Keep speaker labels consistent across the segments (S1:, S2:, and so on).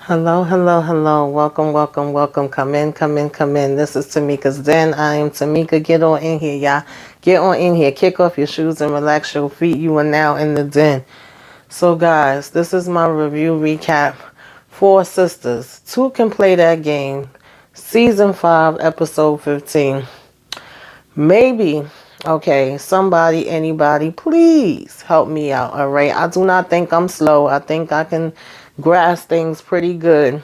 S1: Hello, hello, hello. Welcome, welcome, welcome. Come in, come in, come in. This is Tamika's Den. I am Tamika. Get on in here, y'all. Get on in here. Kick off your shoes and relax your feet. You are now in the den. So, guys, this is my review recap for Sisters. Two can play that game. Season 5, episode 15. Maybe, okay, somebody, anybody, please help me out, all right? I do not think I'm slow. I think I can grasp things pretty good.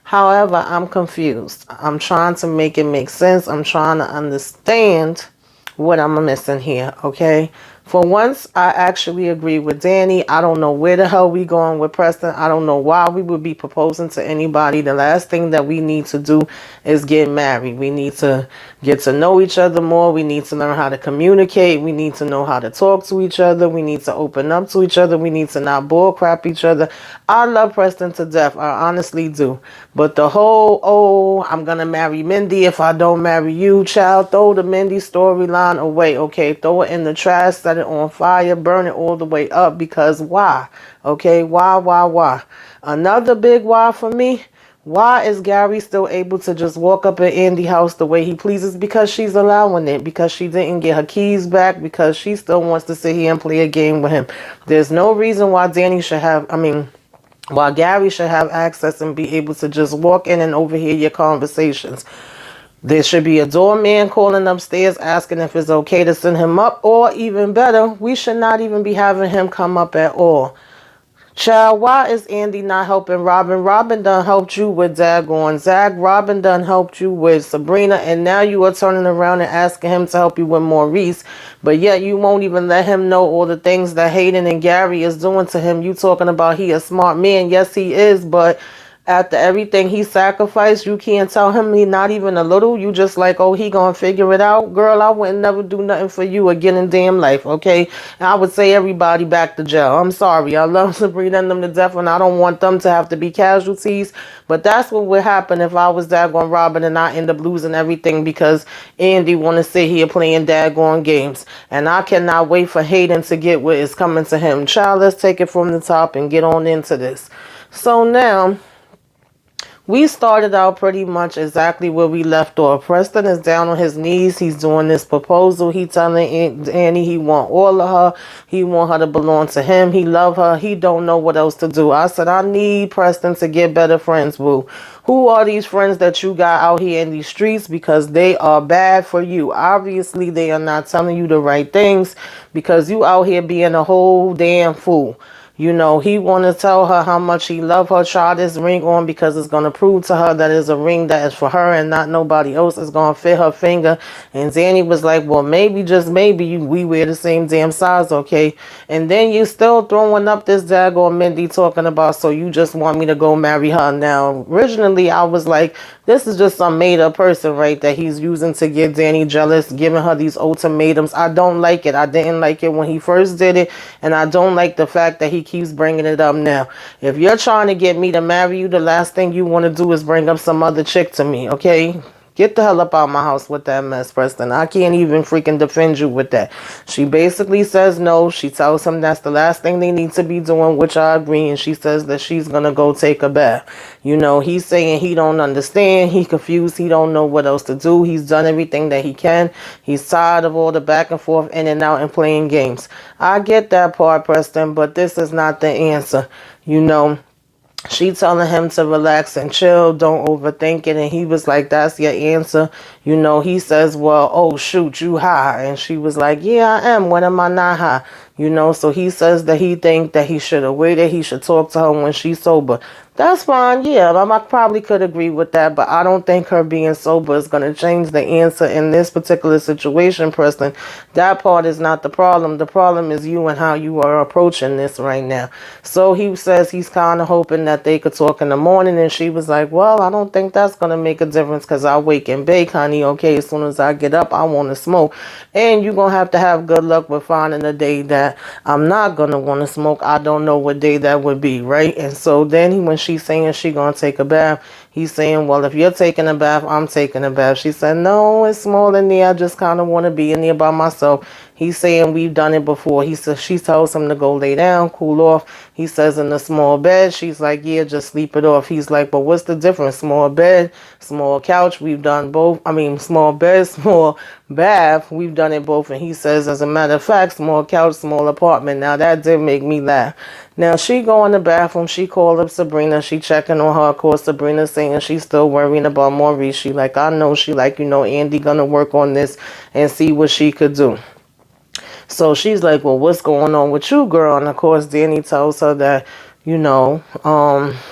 S1: However, I'm confused. I'm trying to make it make sense. I'm trying to understand what I'm missing here, okay? For once, I actually agree with Danny. I don't know where the hell we going with Preston. I don't know why we would be proposing to anybody. The last thing that we need to do is get married. We need to get to know each other more. We need to learn how to communicate. We need to know how to talk to each other. We need to open up to each other. We need to not bull crap each other. I love Preston to death. I honestly do. But the whole, oh, I'm going to marry Mindy if I don't marry you, child, throw the Mindy storyline away, okay? Throw it in the trash, set it on fire, burn it all the way up, because why? Okay, why? Another big why for me, why is Gary still able to just walk up in Andy's house the way he pleases? Because she's allowing it. Because she didn't get her keys back. Because she still wants to sit here and play a game with him. There's no reason why Danny should have, while Gary should have access and be able to just walk in and overhear your conversations. There should be a doorman calling upstairs asking if it's okay to send him up, or even better, we should not even be having him come up at all. Child, why is Andy not helping Robin? Robin done helped you with Daggone Zach. Robin done helped you with Sabrina. And now you are turning around and asking him to help you with Maurice. But yet you won't even let him know all the things that Hayden and Gary is doing to him. You talking about he a smart man. Yes, he is. But after everything he sacrificed, you can't tell him he not even a little. You just like, oh, he gonna figure it out. Girl, I wouldn't never do nothing for you again in damn life, okay? And I would say everybody back to jail. I'm sorry. I love Sabrina and them to death, and I don't want them to have to be casualties. But that's what would happen if I was daggone Robin and I end up losing everything because Andy want to sit here playing daggone games. And I cannot wait for Hayden to get what is coming to him. Child, let's take it from the top and get on into this. So now, we started out pretty much exactly where we left off. Preston is down on his knees. He's doing this proposal. He telling Annie he want all of her. He want her to belong to him. He love her. He don't know what else to do. I said, I need Preston to get better friends, boo. Who are these friends that you got out here in these streets? Because they are bad for you. Obviously, they are not telling you the right things because you out here being a whole damn fool. You know, he want to tell her how much he love her, try this ring on because it's going to prove to her that it's a ring that is for her and not nobody else. It's going to fit her finger. And Danny was like, well, maybe, just maybe, we wear the same damn size, okay? And then you still throwing up this daggone Mindy talking about, so you just want me to go marry her. Now, originally, I was like, this is just some made up person, right, that he's using to get Danny jealous, giving her these ultimatums. I don't like it. I didn't like it when he first did it, and I don't like the fact that he keeps bringing it up now. If you're trying to get me to marry you, the last thing you want to do is bring up some other chick to me, okay? Get the hell up out of my house with that mess, Preston. I can't even freaking defend you with that. She basically says no. She tells him that's the last thing they need to be doing, which I agree. And she says that she's going to go take a bath. You know, he's saying he don't understand. He confused. He don't know what else to do. He's done everything that he can. He's tired of all the back and forth, in and out, and playing games. I get that part, Preston, but this is not the answer. You know, she telling him to relax and chill, don't overthink it. And he was like, that's your answer. You know, he says, well, oh, shoot, you high. And she was like, yeah, I am. When am I not high? You know, so he says that he think that he should have waited. He should talk to her when she's sober. That's fine. Yeah, I probably could agree with that, but I don't think her being sober is going to change the answer in this particular situation, Preston. That part is not the problem. The problem is you and how you are approaching this right now. So he says he's kind of hoping that they could talk in the morning, and she was like, well, I don't think that's going to make a difference because I wake and bake, honey. Okay, as soon as I get up, I want to smoke. And you're going to have good luck with finding a day that I'm not going to want to smoke. I don't know what day that would be, right? And so then when she's saying she going to take a bath, He's saying, well, if you're taking a bath, I'm taking a bath. She said, no, it's small in there. I just kind of want to be in there by myself. He's saying we've done it before. He says, she tells him to go lay down, cool off. He says in a small bed. She's like, yeah, just sleep it off. He's like, but what's the difference? Small bed, small couch. We've done both. I mean, small bed, small bath. We've done it both. And he says, as a matter of fact, small couch, small apartment. Now that did make me laugh. Now she go in the bathroom. She called up Sabrina. She checking on her. Of course, Sabrina saying she's still worrying about Maurice. She like, I know. She like, Andy gonna work on this and see what she could do. So she's like, well, what's going on with you, girl? And of course, Danny tells her that,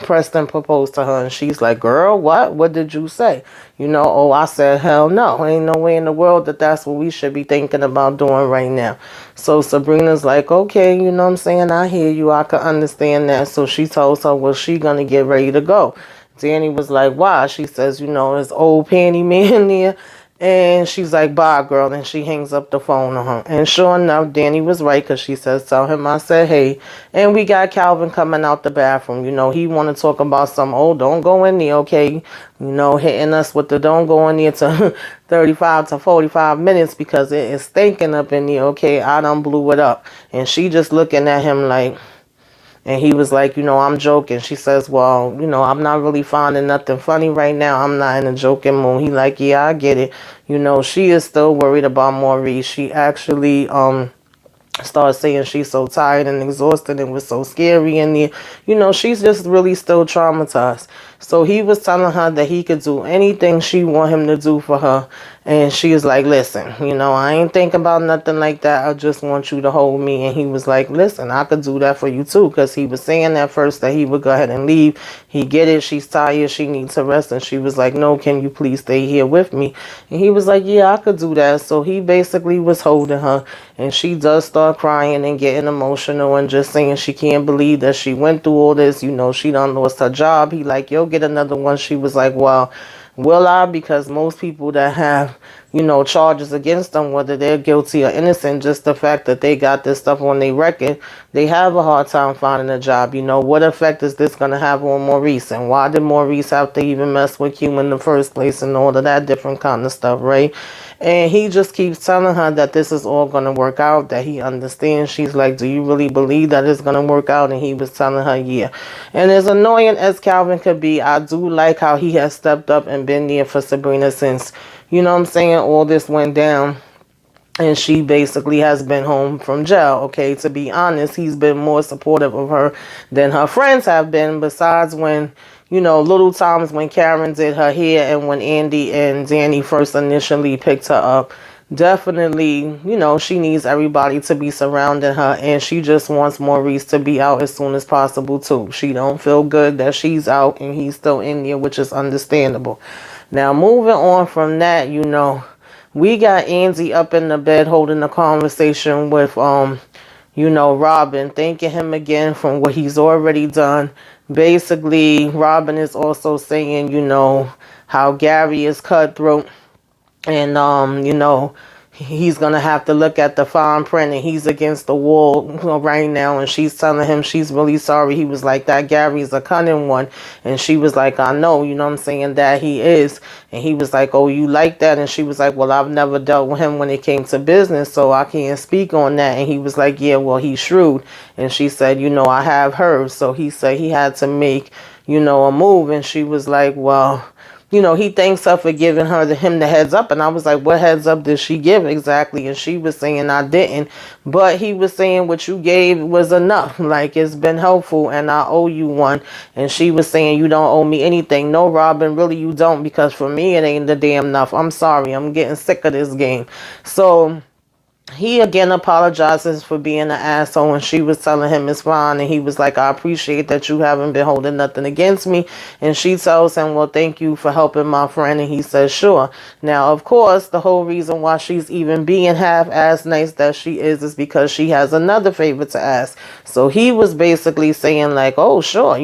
S1: Preston proposed to her. And she's like, girl, what? What did you say? Oh, I said, hell no. Ain't no way in the world that that's what we should be thinking about doing right now. So Sabrina's like, okay, you know what I'm saying? I hear you. I can understand that. So she tells her, well, she going to get ready to go. Danny was like, why? She says, it's old panty man there. And she's like, bye, girl. And she hangs up the phone on her. And sure enough, Danny was right because she says, tell him I said, hey. And we got Calvin coming out the bathroom. He want to talk about some, oh, don't go in there, okay? Hitting us with the don't go in there to 35 to 45 minutes because it is stinking up in there, okay? I done blew it up. And she just looking at him like... And he was like, I'm joking. She says, well, I'm not really finding nothing funny right now. I'm not in a joking mood. He like, yeah, I get it. She is still worried about Maurice. She actually started saying she's so tired and exhausted and was so scary. And, she's just really still traumatized. So he was telling her that he could do anything she want him to do for her. And she was like, listen, I ain't thinking about nothing like that. I just want you to hold me. And he was like, listen, I could do that for you too. Because he was saying at first that he would go ahead and leave. He get it. She's tired. She needs to rest. And she was like, no, can you please stay here with me? And he was like, yeah, I could do that. So he basically was holding her. And she does start crying and getting emotional and just saying she can't believe that she went through all this. She done lost her job. He like, yo, get another one. She was like, well, will I? Because most people that have, charges against them, whether they're guilty or innocent, just the fact that they got this stuff on their record, they have a hard time finding a job. What effect is this going to have on Maurice? And why did Maurice have to even mess with you in the first place and all of that different kind of stuff, right? And he just keeps telling her that this is all going to work out, that he understands. She's like, do you really believe that it's going to work out? And he was telling her, yeah. And as annoying as Calvin could be, I do like how he has stepped up and been there for Sabrina since, all this went down. And she basically has been home from jail, okay? To be honest, he's been more supportive of her than her friends have been, besides when, little times when Karen did her hair and when Andy and Danny first initially picked her up. Definitely, she needs everybody to be surrounding her, and she just wants Maurice to be out as soon as possible, too. She don't feel good that she's out and he's still in there, which is understandable. Now, moving on from that, we got Andy up in the bed holding a conversation with, Robin, thanking him again for what he's already done. Basically, Robin is also saying, how Gary is cutthroat and, he's going to have to look at the fine print and he's against the wall right now. And she's telling him she's really sorry. He was like, that Gary's a cunning one. And she was like, I know, that he is. And he was like, oh, you like that? And she was like, well, I've never dealt with him when it came to business, so I can't speak on that. And he was like, yeah, well, he's shrewd. And she said, I have heard. So he said he had to make, a move. And she was like, well, he thanks her for giving him the heads up. And I was like, what heads up did she give exactly? And she was saying, I didn't. But he was saying what you gave was enough. Like, it's been helpful and I owe you one. And she was saying, you don't owe me anything. No, Robin, really you don't. Because for me, it ain't the damn enough. I'm sorry. I'm getting sick of this game. So he again apologizes for being an asshole, and she was telling him it's fine, and he was like, I appreciate that you haven't been holding nothing against me. And she tells him, well, thank you for helping my friend. And he says, sure. Now, of course, the whole reason why she's even being half-ass nice that she is because she has another favor to ask. So he was basically saying like, oh, sure,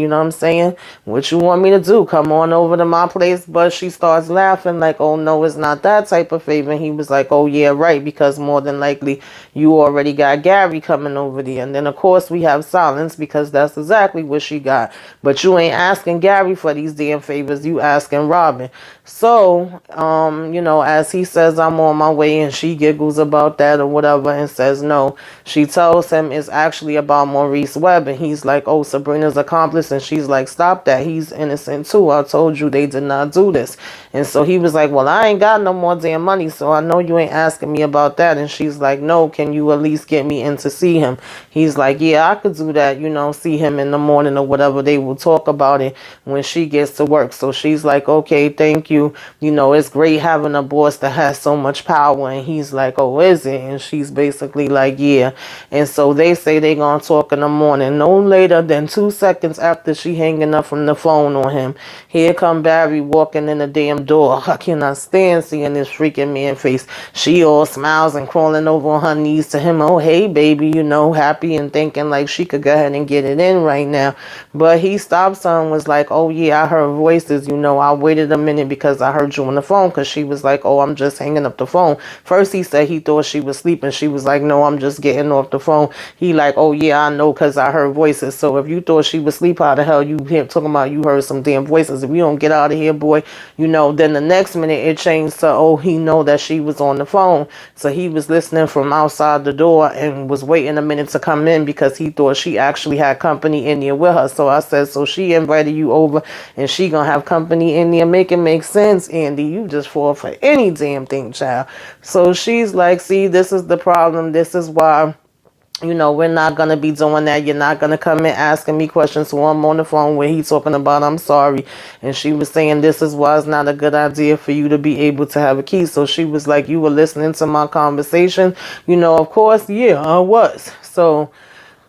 S1: what you want me to do? Come on over to my place. But she starts laughing like, oh, no, it's not that type of favor. And he was like, oh, yeah, right, because more than likely likely you already got Gary coming over there. And then, of course, we have silence because that's exactly what she got. But you ain't asking Gary for these damn favors. You asking Robin. So, as he says, I'm on my way, and she giggles about that or whatever and says no. She tells him it's actually about Maurice Webb, and he's like, oh, Sabrina's accomplice, and she's like, stop that. He's innocent too. I told you they did not do this. And so he was like, well, I ain't got no more damn money, so I know you ain't asking me about that. And she's like, no, can you at least get me in to see him? He's like, yeah, I could do that, see him in the morning or whatever. They will talk about it when she gets to work. So she's like, okay, thank you. It's great having a boss that has so much power. And he's like, oh, is it? And she's basically like, yeah. And so they say they're going to talk in the morning. No later than 2 seconds after she hanging up from the phone on him, here come Barry walking in the damn door. I cannot stand seeing this freaking man face. She all smiles and crawling over on her knees to him. Oh, hey, baby, happy and thinking like she could go ahead and get it in right now. But he stops her and was like, oh, yeah, I heard voices. I waited a minute because I heard you on the phone, because she was like, oh, I'm just hanging up the phone. First, he said he thought she was sleeping. She was like, no, I'm just getting off the phone. He like, oh, yeah, I know, because I heard voices. So if you thought she was asleep, how the hell you here talking about you heard some damn voices? If you don't get out of here, boy, then the next minute it changed to, oh, he know that she was on the phone. So he was listening from outside the door and was waiting a minute to come in because he thought she actually had company in there with her. So I said, so she invited you over and she gonna have company in there? Make it make sense, Andy. You just fall for any damn thing, child. So she's like, see, this is the problem. This is why we're not going to be doing that. You're not going to come in asking me questions. So I'm on the phone where he's talking about, I'm sorry. And she was saying, this is why it's not a good idea for you to be able to have a key. So she was like, you were listening to my conversation? Of course, yeah, I was. So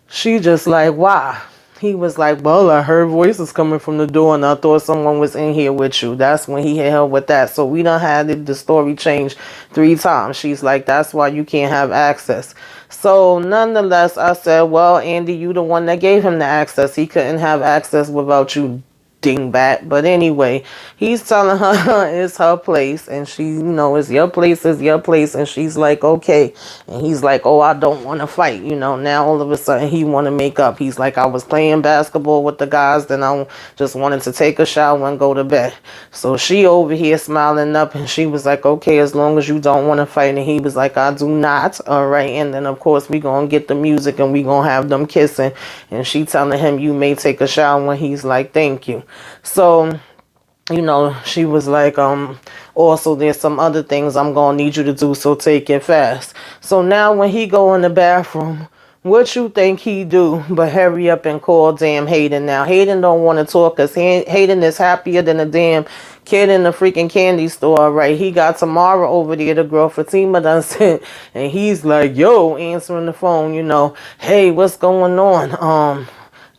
S1: she just like, why? He was like, well, I heard voices coming from the door and I thought someone was in here with you. That's when he hit her with that. So we done had the story changed 3 times. She's like, that's why you can't have access. So nonetheless, I said, well, Andy, you the one that gave him the access. He couldn't have access without you, dingbat. But anyway, he's telling her it's her place, and she, it's your place, it's your place. And she's like, okay. And he's like, oh, I don't want to fight. Now all of a sudden he want to make up. He's like, I was playing basketball with the guys, then I just wanted to take a shower and go to bed. So she over here smiling up, and she was like, okay, as long as you don't want to fight. And he was like, I do not. All right. And then of course we gonna get the music and we gonna have them kissing, and she telling him, you may take a shower, when he's like, thank you. So she was like, also there's some other things I'm gonna need you to do, so take it fast. So now when he go in the bathroom, what you think he do but hurry up and call damn Hayden? Now Hayden don't want to talk, because Hayden is happier than a damn kid in the freaking candy store, right? He got Tamara over there, the girl Fatima done sent, and he's like, yo, answering the phone, hey, what's going on?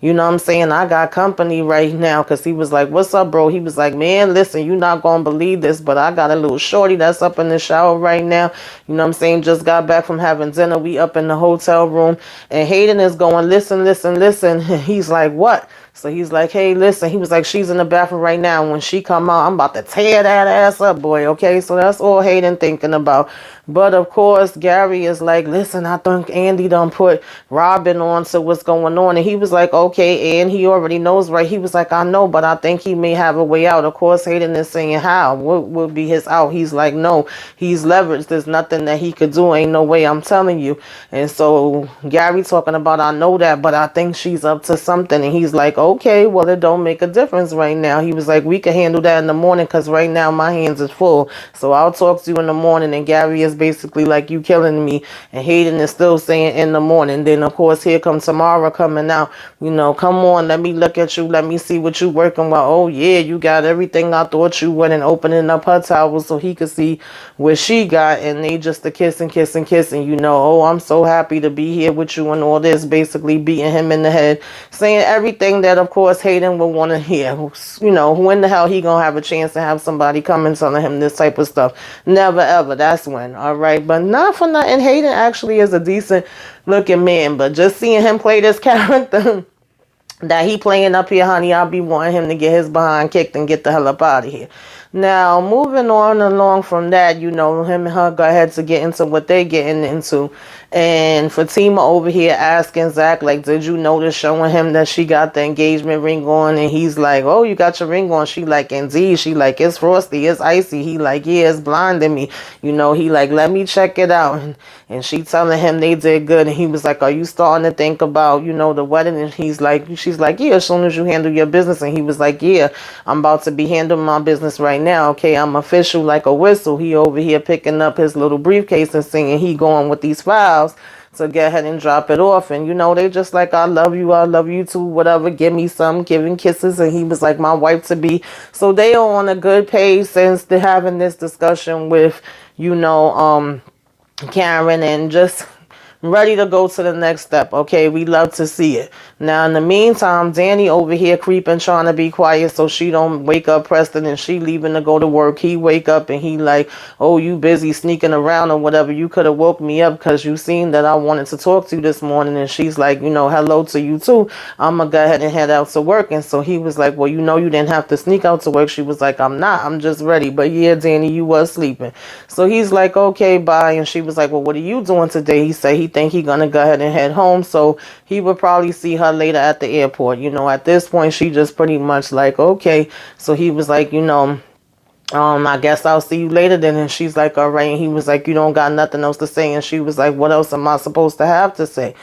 S1: You know what I'm saying? I got company right now, because he was like, what's up, bro? He was like, man, listen, you're not going to believe this, but I got a little shorty that's up in the shower right now. You know what I'm saying? Just got back from having dinner. We up in the hotel room, and Hayden is going, listen, listen, listen. He's like, what? So he's like, hey, listen. He was like, she's in the bathroom right now. When she come out, I'm about to tear that ass up, boy. Okay, so that's all Hayden thinking about. But of course, Gary is like, listen, I think Andy done put Robin on to what's going on. And he was like, okay, and he already knows, right? He was like, I know, but I think he may have a way out. Of course, Hayden is saying, how? What would be his out? He's like, no, he's leveraged. There's nothing that he could do. Ain't no way, I'm telling you. And so Gary talking about, I know that, but I think she's up to something. And he's like, okay, well, it don't make a difference right now. He was like, we can handle that in the morning, because right now my hands is full. So I'll talk to you in the morning. And Gary is basically like, you killing me. And Hayden is still saying in the morning. Then of course here comes Tamara coming out. Come on, let me look at you, let me see what you working with. Oh yeah, you got everything I thought you would. And opening up her towel so he could see what she got. And they just a kissing. Oh, I'm so happy to be here with you, and all this, basically beating him in the head, saying everything that of course Hayden would want to hear. When the hell he gonna have a chance to have somebody come and telling him this type of stuff? Never ever. That's when. All right, but not for nothing, Hayden actually is a decent looking man, but just seeing him play this character that he playing up here, honey, I'll be wanting him to get his behind kicked and get the hell up out of here. Now, moving on along from that, him and her go ahead to get into what they getting into. And Fatima over here asking Zach, like, did you notice, showing him that she got the engagement ring on? And he's like, oh, you got your ring on. She like, indeed. She like, it's frosty, it's icy. He like, yeah, it's blinding me. He like, let me check it out. And she telling him they did good. And he was like, are you starting to think about, the wedding? And she's like, yeah, as soon as you handle your business. And he was like, yeah, I'm about to be handling my business right now. Okay, I'm official like a whistle. He over here picking up his little briefcase and singing, he going with these files to go ahead and drop it off. And they just like, I love you too, whatever, give me some, giving kisses. And he was like, my wife to be. So they are on a good pace since they're having this discussion with Karen, and just ready to go to the next step. Okay, we love to see it. Now, in the meantime, Danny over here creeping, trying to be quiet so she don't wake up Preston, and she leaving to go to work. He wake up and he like, oh, you busy sneaking around or whatever. You could have woke me up because you seen that I wanted to talk to you this morning. And she's like, hello to you too. I'm going to go ahead and head out to work. And so he was like, well, you didn't have to sneak out to work. She was like, I'm not. I'm just ready. But yeah, Danny, you was sleeping. So he's like, okay, bye. And she was like, well, what are you doing today? He said he think he gonna go ahead and head home, so he would probably see her later at the airport. At this point, she just pretty much like, okay. So he was like, I guess I'll see you later then. And she's like, all right. And he was like, you don't got nothing else to say. And she was like, what else am I supposed to have to say?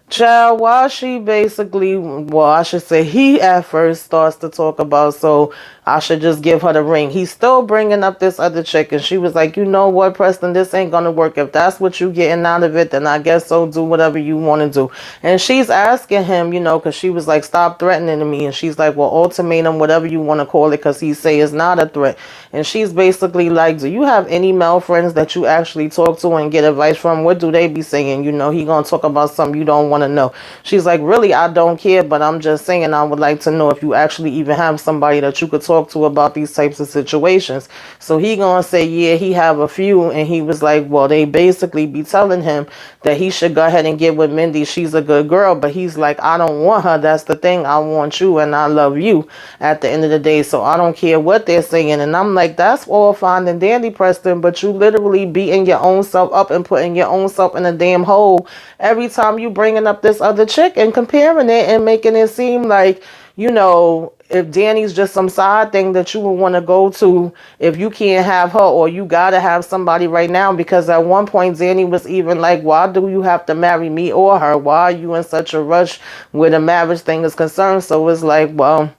S1: Child, while she basically, well, I should say he at first starts to talk about, so I should just give her the ring. He's still bringing up this other chick, and she was like, you know what, Preston, this ain't gonna work. If that's what you getting out of it, then I guess so, do whatever you want to do. And she's asking him, because she was like, stop threatening me. And she's like, well, ultimatum, whatever you want to call it, because he say it's not a threat. And she's basically like, do you have any male friends that you actually talk to and get advice from? What do they be saying? He gonna talk about something you don't want to know. She's like, really, I don't care, but I'm just saying I would like to know if you actually even have somebody that you could talk to about these types of situations. So he gonna say, yeah, he have a few. And he was like, well, they basically be telling him that he should go ahead and get with Mindy. She's a good girl. But he's like, I don't want her. That's the thing. I want you, and I love you at the end of the day. So I don't care what they're saying. And I'm like, that's all fine and dandy, Preston, but you literally beating your own self up and putting your own self in a damn hole every time you bringing up this other chick and comparing it and making it seem like, if Danny's just some side thing that you would want to go to if you can't have her, or you got to have somebody right now. Because at one point, Danny was even like, why do you have to marry me or her? Why are you in such a rush where the marriage thing is concerned? So it's like, well,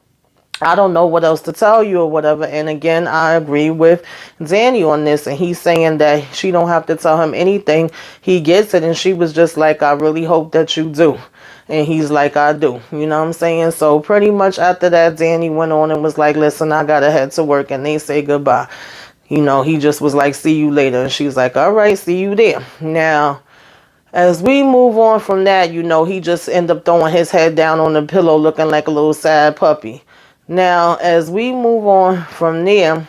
S1: I don't know what else to tell you or whatever. And again, I agree with Danny on this. And he's saying that she don't have to tell him anything. He gets it. And she was just like, I really hope that you do. And he's like, I do. You know what I'm saying? So pretty much after that, Danny went on and was like, listen, I got to head to work. And they say goodbye. He just was like, see you later. And she's like, all right, see you there. Now, as we move on from that, he just ended up throwing his head down on the pillow looking like a little sad puppy. Now, as we move on from there,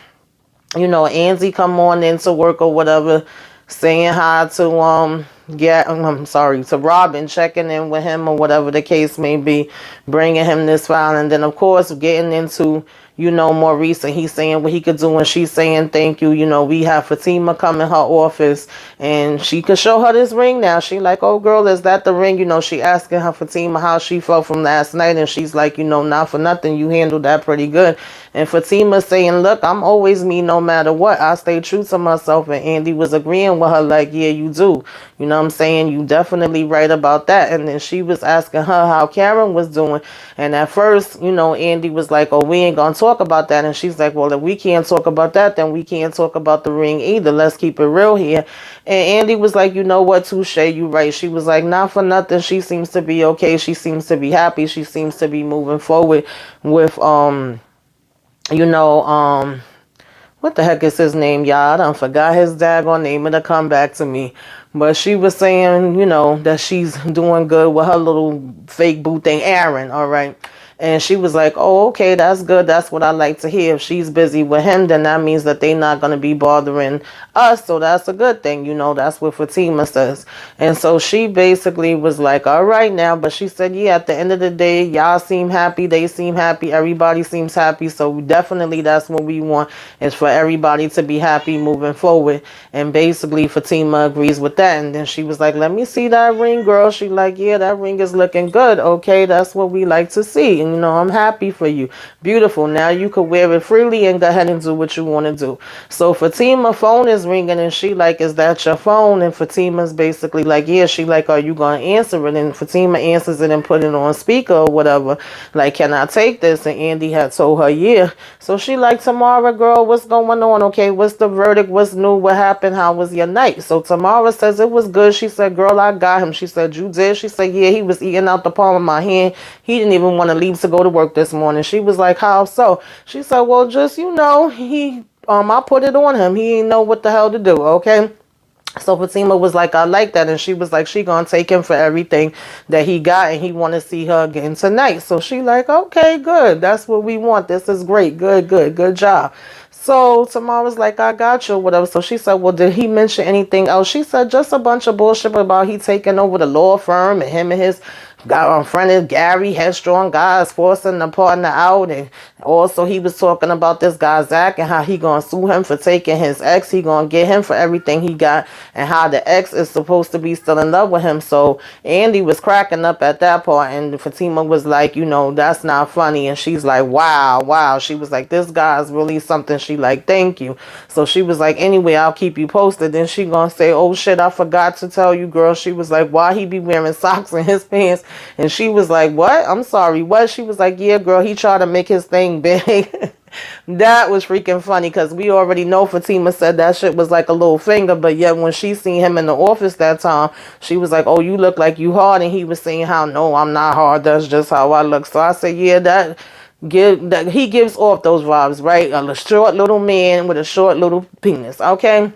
S1: Angie come on into work or whatever, saying hi to to Robin, checking in with him or whatever the case may be, bringing him this file, and then of course getting into Maurice, and he's saying what he could do, and she's saying thank you. We have Fatima come in her office, and she could show her this ring now. She like, oh girl, is that the ring? She asking her Fatima how she felt from last night, and she's like, not for nothing, you handled that pretty good. And Fatima saying, look, I'm always me no matter what. I stay true to myself. And Andy was agreeing with her like, yeah, you do. You know what I'm saying? You definitely right about that. And then she was asking her how Karen was doing. And at first, Andy was like, oh, we ain't gonna talk about that. And she's like, well, if we can't talk about that, then we can't talk about the ring either. Let's keep it real here. And Andy was like, you know what, touche, you right. She was like, not for nothing. She seems to be okay. She seems to be happy. She seems to be moving forward with, what the heck is his name, y'all? I done forgot his daggone name. It'll come back to me. But she was saying, that she's doing good with her little fake boo thing, Aaron, all right? And she was like, oh, okay, that's good. That's what I like to hear. If she's busy with him, then that means that they not going to be bothering us. So that's a good thing. You know, that's what Fatima says. And so she basically was like, all right now. But she said, yeah, at the end of the day, y'all seem happy. They seem happy. Everybody seems happy. So definitely that's what we want, is for everybody to be happy moving forward. And basically Fatima agrees with that. And then she was like, let me see that ring, girl. She like, yeah, that ring is looking good. Okay, that's what we like to see. And, you know, I'm happy for you. Beautiful. Now you could wear it freely and go ahead and do what you want to do. So Fatima's phone is ringing and she like, is that your phone? And Fatima's basically like, yeah. She like, are you going to answer it? And Fatima answers it and put it on speaker or whatever. Like, can I take this? And Andy had told her, yeah. So she like, Tamara, girl, what's going on? Okay, what's the verdict? What's new? What happened? How was your night? So Tamara says it was good. She said, girl, I got him. She said, you did? She said, yeah, he was eating out the palm of my hand. He didn't even want to leave to go to work this morning. She was like, how so? She said, well, just, you know, I put it on him. He didn't know what the hell to do, okay? So Fatima was like, I like that. And she was like, she gonna take him for everything that he got, and he want to see her again tonight. So she like, okay, good. That's what we want. This is great. Good job. So Tamara's like, I got you, whatever. So she said, well, did he mention anything else? She said, just a bunch of bullshit about he taking over the law firm, and him and his friend is Gary, headstrong guys, forcing the partner out. And also he was talking about this guy Zach and how he gonna sue him for taking his ex. He gonna get him for everything he got, and how the ex is supposed to be still in love with him. So Andy was cracking up at that part, and Fatima was like, you know, that's not funny. And she's like, wow. She was like, this guy is really something. She like, thank you. So she was like, anyway, I'll keep you posted. Then she gonna say, oh shit, I forgot to tell you, girl. She was like, why he be wearing socks in his pants? And she was like, what? I'm sorry, what? She was like, yeah, girl, he tried to make his thing big. That was freaking funny, because we already know Fatima said that shit was like a little finger, but yet when she seen him in the office that time, she was like, oh, you look like you hard. And he was saying how, no, I'm not hard. That's just how I look. So I said, yeah, that he gives off those vibes, right? A short little man with a short little penis, okay?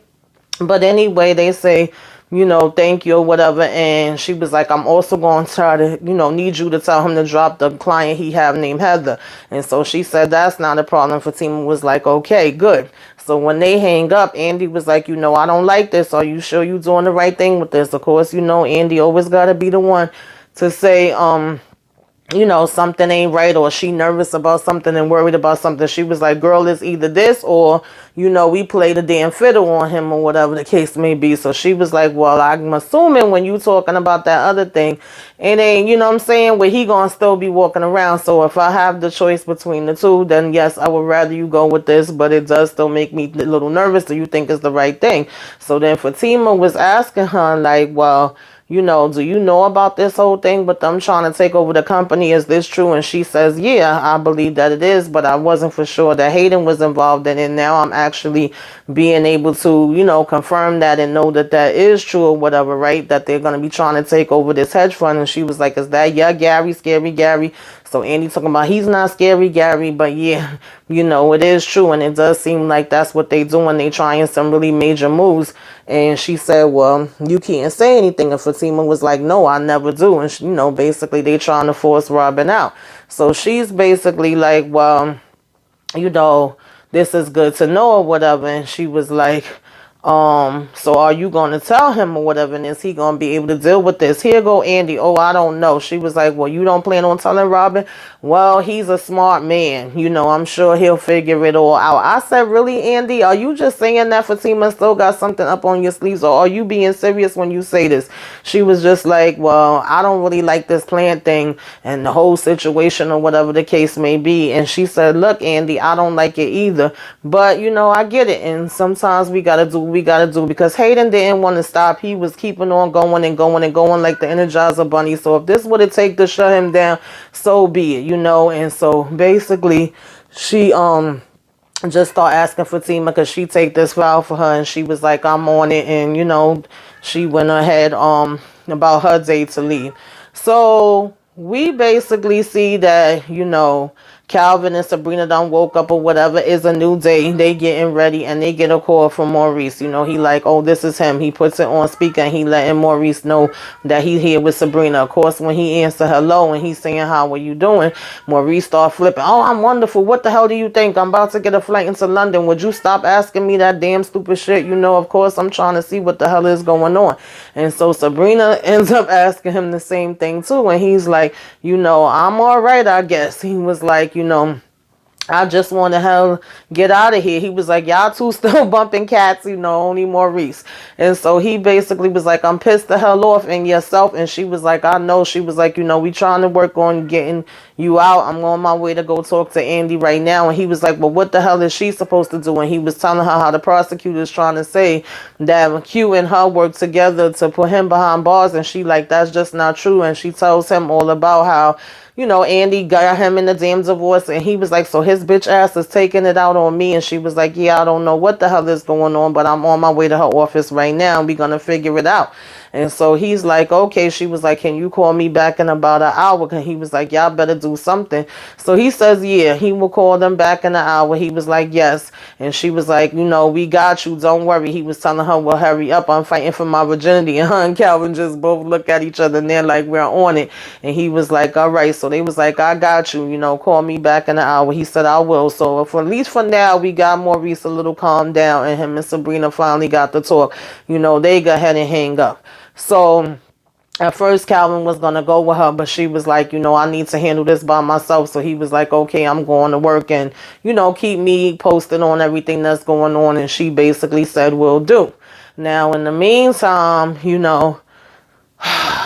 S1: But anyway, they say, you know, thank you or whatever. And she was like, I'm also going to try to, you know, need you to tell him to drop the client he have named Heather. And so she said, that's not a problem. Fatima was like, okay, good. So when they hang up, Andy was like, you know, I don't like this. Are you sure you doing the right thing with this? Of course, you know, Andy always got to be the one to say, you know, something ain't right, or she nervous about something and worried about something. She was like, girl, it's either this or, you know, we play the damn fiddle on him, or whatever the case may be. So she was like, well, I'm assuming when you talking about that other thing, it ain't, you know what I'm saying, where he gonna still be walking around. So if I have the choice between the two, then yes, I would rather you go with this, but it does still make me a little nervous. Do you think it's the right thing? So then Fatima was asking her like, well, you know, do you know about this whole thing with them trying to take over the company? Is this true? And she says, yeah, I believe that it is, but I wasn't for sure that Hayden was involved in it. Now I'm actually being able to, you know, confirm that and know that that is true or whatever, right? That they're going to be trying to take over this hedge fund. And she was like, is that, yeah, Gary, scary Gary? So Andy talking about he's not scary Gary, but yeah, you know, it is true. And it does seem like that's what they doing. They trying some really major moves. And she said, well, you can't say anything. And Fatima was like, no, I never do. And, you know, basically they trying to force Robin out. So she's basically like, well, you know, this is good to know or whatever. And she was like, so are you going to tell him or whatever? And is he going to be able to deal with this? Here go Andy. Oh, I don't know. She was like, well, you don't plan on telling Robin? Well, he's a smart man. You know, I'm sure he'll figure it all out. I said, really, Andy? Are you just saying that Fatima still got something up on your sleeves, or are you being serious when you say this? She was just like, well, I don't really like this plant thing and the whole situation or whatever the case may be. And she said, look, Andy, I don't like it either. But, you know, I get it. And sometimes we got to do what we got to do, because Hayden didn't want to stop. He was keeping on going and going and going like the Energizer Bunny. So if this would have take to shut him down, so be it, you know. And so basically she just start asking Fatima, because she take this file for her, and she was like, I'm on it. And you know, she went ahead about her day to leave. So we basically see that, you know, Calvin and Sabrina done woke up or whatever. Is a new day. They getting ready and they get a call from Maurice. You know, he like, oh, this is him. He puts it on speaker and he letting Maurice know that he here with Sabrina. Of course, when he answer hello and he's saying, how are you doing? Maurice start flipping. Oh, I'm wonderful. What the hell do you think? I'm about to get a flight into London. Would you stop asking me that damn stupid shit? You know, of course, I'm trying to see what the hell is going on. And so Sabrina ends up asking him the same thing too. And he's like, you know, I'm all right, I guess. He was like, you know, I just want to hell get out of here. He was like, y'all two still bumping cats, you know, only Maurice. And so he basically was like, I'm pissed the hell off in yourself. And she was like, I know. She was like, you know, we trying to work on getting you out. I'm on my way to go talk to Andy right now. And he was like, well, what the hell is she supposed to do? And he was telling her how the prosecutor is trying to say that Q and her work together to put him behind bars. And she like, that's just not true. And she tells him all about how, you know, Andy got him in the damn divorce, and he was like, so his bitch ass is taking it out on me. And she was like, yeah, I don't know what the hell is going on, but I'm on my way to her office right now, and we're going to figure it out. And so he's like, okay. She was like, can you call me back in about an hour? And he was like, y'all better do something. So he says, yeah, he will call them back in an hour. He was like, yes. And she was like, you know, we got you. Don't worry. He was telling her, well, hurry up. I'm fighting for my virginity. And her and Calvin just both look at each other and they're like, we're on it. And he was like, all right. So they was like, I got you. You know, call me back in an hour. He said, I will. So for at least for now, we got Maurice a little calmed down, and him and Sabrina finally got to talk. You know, they go ahead and hang up. So at first Calvin was going to go with her, but she was like, you know, I need to handle this by myself. So he was like, okay, I'm going to work and, you know, keep me posted on everything that's going on. And she basically said, will do. Now, in the meantime, you know,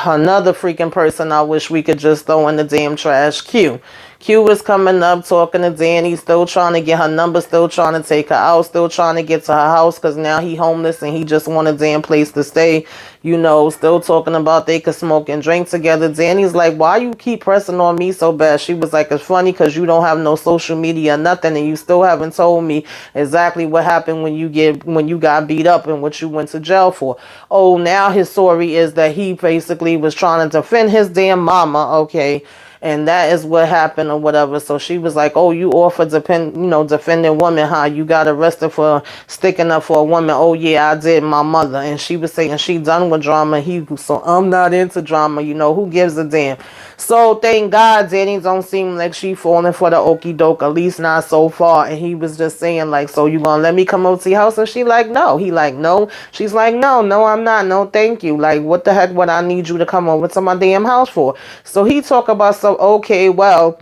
S1: another freaking person I wish we could just throw in the damn trash, Q. Q was coming up talking to Danny, still trying to get her number, still trying to take her out, still trying to get to her house because now he homeless and he just want a damn place to stay. You know, still talking about they could smoke and drink together. Danny's like, why you keep pressing on me so bad? She was like, it's funny because you don't have no social media or nothing, and you still haven't told me exactly what happened when you got beat up and what you went to jail for. Oh, now his story is that he basically was trying to defend his damn mama, okay? And that is what happened or whatever. So she was like, oh, you offer defending women, huh? You got arrested for sticking up for a woman. Oh, yeah, I did, my mother. And she was saying she done with drama. So I'm not into drama. You know, who gives a damn? So thank God Danny don't seem like she falling for the okie doke, at least not so far. And he was just saying like, so you gonna let me come over to your house? And she like, no. He like, no. She's like, no, I'm not. No, thank you. Like, what the heck would I need you to come over to my damn house for? So he talk about some, okay, well,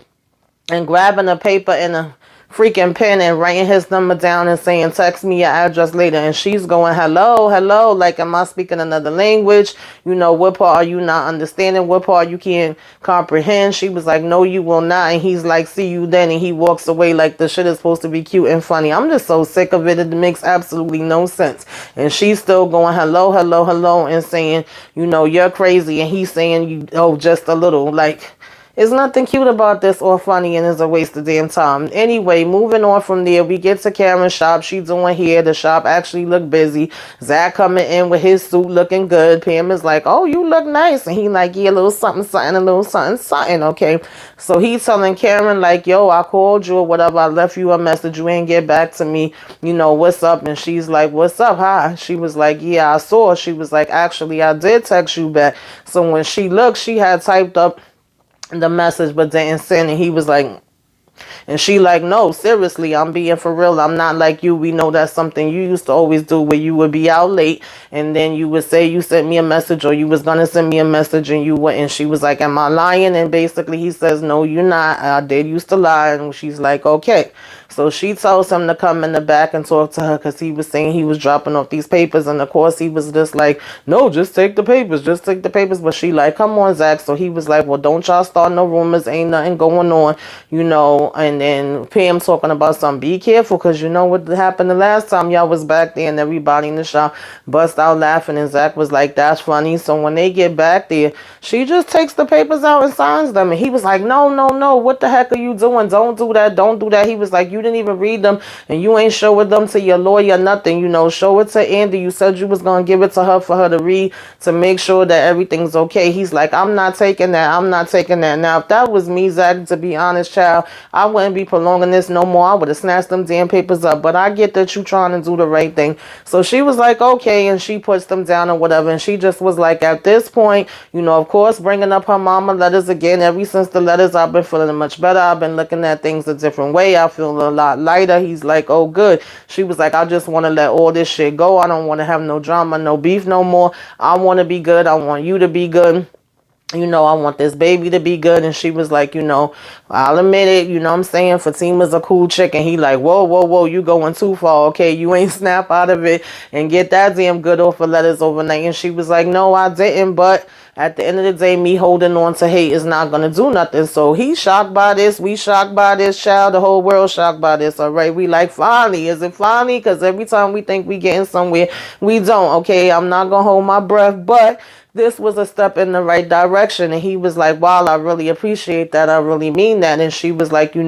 S1: and grabbing a paper and a freaking pen and writing his number down and saying, text me your address later. And she's going, hello, like, am I speaking another language? You know, what part are you not understanding? What part you can't comprehend? She was like, no, you will not. And he's like, see you then. And he walks away like the shit is supposed to be cute and funny. I'm just so sick of it. It makes absolutely no sense. And she's still going, hello, and saying, you know, you're crazy. And he's saying, just a little, like, there's nothing cute about this or funny, and it's a waste of damn time. Anyway, moving on from there, we get to Karen's shop. She's doing hair. The shop actually look busy. Zach coming in with his suit looking good. Pam is like, oh, you look nice. And he like, yeah, a little something, a little something, okay? So he's telling Karen like, yo, I called you or whatever. I left you a message. You ain't get back to me. You know, what's up? And she's like, what's up? Hi. She was like, yeah, I saw. She was like, actually, I did text you back. So when she looked, she had typed up the message but didn't send, and he was like, and she like, no, seriously, I'm being for real. I'm not like you. We know that's something you used to always do, where you would be out late and then you would say you sent me a message or you was gonna send me a message and you wouldn't. She was like, am I lying? And basically he says, no, you're not. I did used to lie. And she's like, okay. So she tells him to come in the back and talk to her because he was saying he was dropping off these papers. And of course he was just like, no, just take the papers. Just take the papers. But she like, come on, Zach. So he was like, well, don't y'all start no rumors. Ain't nothing going on, you know. And then Pam talking about something. Be careful because you know what happened the last time y'all was back there and everybody in the shop bust out laughing. And Zach was like, that's funny. So when they get back there, she just takes the papers out and signs them. And he was like, no. What the heck are you doing? Don't do that. Don't do that. He was like, you you didn't even read them and you ain't show them to your lawyer, nothing, show it to Andy. You said you was going to give it to her for her to read to make sure that everything's okay. He's like, I'm not taking that. I'm not taking that. Now, if that was me, Zach, to be honest, child, I wouldn't be prolonging this no more. I would have snatched them damn papers up. But I get that you trying to do the right thing. So she was like, okay, and she puts them down or whatever. And she just was like, at this point, of course, bringing up her mama letters again. Ever since the letters, I've been feeling much better. I've been looking at things a different way. I feel a lot lighter. He's like, oh, good. She was like, I just want to let all this shit go. I don't want to have no drama, no beef no more. I want to be good. I want you to be good. I want this baby to be good. And she was like, I'll admit it. You know what I'm saying? Fatima's a cool chick. And he like, whoa, whoa, whoa, you going too far. Okay, you ain't snap out of it and get that damn good off of letters overnight. And she was like, no, I didn't. But at the end of the day, me holding on to hate is not going to do nothing. So he's shocked by this. We shocked by this, child. The whole world shocked by this. All right. We like, finally. Is it finally? Because every time we think we getting somewhere, we don't. Okay. I'm not going to hold my breath. But this was a step in the right direction. And he was like, wow, I really appreciate that. I really mean that. And she was like, same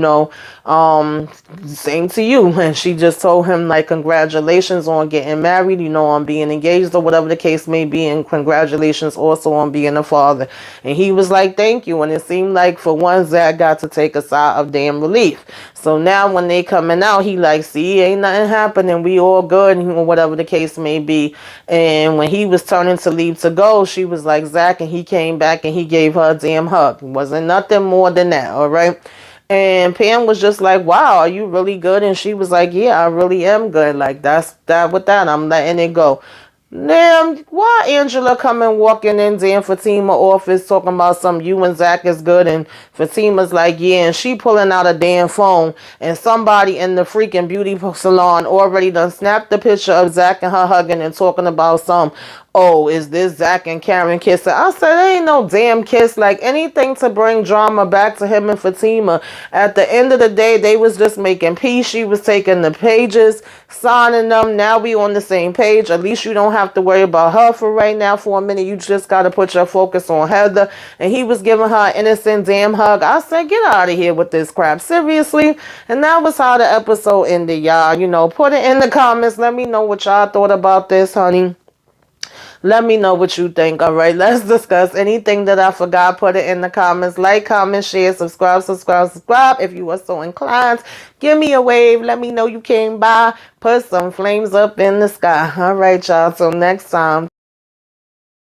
S1: to you. And she just told him, like, congratulations on getting married, on being engaged or whatever the case may be. And congratulations also on being a father. And he was like, thank you. And it seemed like for once Zach got to take a sigh of damn relief. So now when they coming out, he like, see, ain't nothing happening. We all good, or whatever the case may be. And when he was turning to leave to go, she was like, Zach, and he came back and he gave her a damn hug. It wasn't nothing more than that, all right? And Pam was just like, wow, are you really good? And she was like, yeah, I really am good. Like, that's that with that. I'm letting it go. Damn, why Angela coming walking in damn Fatima office talking about some you and Zach is good, and Fatima's like, yeah, and she pulling out a damn phone, and somebody in the freaking beauty salon already done snapped the picture of Zach and her hugging and talking about some, oh, is this Zach and Karen kissing? I said, there ain't no damn kiss. Like, anything to bring drama back to him and Fatima. At the end of the day, they was just making peace. She was taking the pages, signing them. Now we on the same page. At least you don't have to worry about her for right now. For a minute, you just got to put your focus on Heather. And he was giving her an innocent damn hug. I said, get out of here with this crap. Seriously. And that was how the episode ended, y'all. Put it in the comments. Let me know what y'all thought about this, honey. Let me know what you think. All right, let's discuss anything that I forgot. Put it in the comments. Like, comment, share, subscribe. If you are so inclined, give me a wave. Let me know you came by. Put some flames up in the sky. All right, y'all. Till next time.